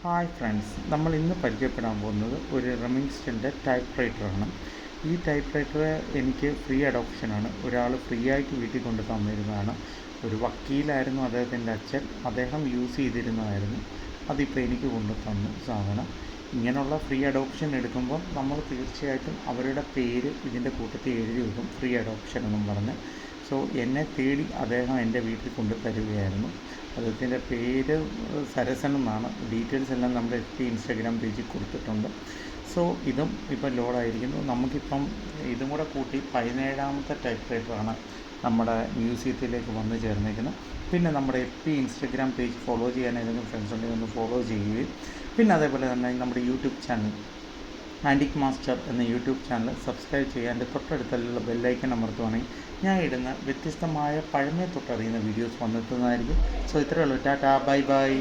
Hi friends, നമ്മൾ ഇന്ന് പരിചയപ്പെടാൻ പോകുന്നത് ഒരു റെമിങ്സ്റ്റൻ്റെ ടൈപ്പ് റൈറ്ററാണ്. ഈ ടൈപ്പ് റൈറ്റർ എനിക്ക് ഫ്രീ അഡോപ്ഷനാണ്. ഒരാൾ ഫ്രീ ആയിട്ട് വീട്ടിൽ കൊണ്ട് തന്നിരുന്നതാണ്. ഒരു വക്കീലായിരുന്നു അദ്ദേഹത്തിൻ്റെ അച്ഛൻ. അദ്ദേഹം യൂസ് ചെയ്തിരുന്നതായിരുന്നു. അതിപ്പോൾ എനിക്ക് കൊണ്ട് തന്നു സാധനം. ഇങ്ങനെയുള്ള ഫ്രീ അഡോപ്ഷൻ എടുക്കുമ്പോൾ നമ്മൾ തീർച്ചയായിട്ടും അവരുടെ പേര് ഇതിൻ്റെ കൂട്ടത്തിൽ എഴുതി വെക്കും, ഫ്രീ അഡോപ്ഷൻ എന്നും പറഞ്ഞ്. സോ എന്നെ തേടി അദ്ദേഹം എൻ്റെ വീട്ടിൽ കൊണ്ട് തരികയായിരുന്നു. അദ്ദേഹത്തിൻ്റെ പേര് സരസൻ എന്നാണ്. ഡീറ്റെയിൽസ് എല്ലാം നമ്മുടെ ഇൻസ്റ്റാഗ്രാം പേജിൽ കൊടുത്തിട്ടുണ്ട്. സോ ഇതും ഇപ്പം ലോഡായിരിക്കുന്നു. നമുക്കിപ്പം ഇതും കൂടെ കൂട്ടി 17ാമത്തെ ടൈപ്പ് റൈറ്ററാണ് നമ്മുടെ മ്യൂസിയത്തിലേക്ക് വന്നു ചേർന്നേക്കുന്നത്. പിന്നെ നമ്മുടെ ഇൻസ്റ്റാഗ്രാം പേജ് ഫോളോ ചെയ്യാൻ ഏതെങ്കിലും ഫ്രണ്ട്സ് ഉണ്ടെങ്കിൽ ഒന്ന് ഫോളോ ചെയ്യുകയും പിന്നെ അതേപോലെ തന്നെ നമ്മുടെ യൂട്യൂബ് ചാനൽ ആൻറ്റിക് മാസ്റ്റർ എന്ന യൂട്യൂബ് ചാനൽ സബ്സ്ക്രൈബ് ചെയ്യാൻ എൻ്റെ തൊട്ടടുത്തുള്ള ബെല്ലൈക്കൺ അമർത്തുവാണെങ്കിൽ ഞാൻ ഇടുന്ന വ്യത്യസ്തമായ പഴമയെ തൊട്ടറിയുന്ന വീഡിയോസ് വന്നെത്തുന്നതായിരിക്കും. സോ ഇത്രയേ ഉള്ളൂ. Tata, bye bye.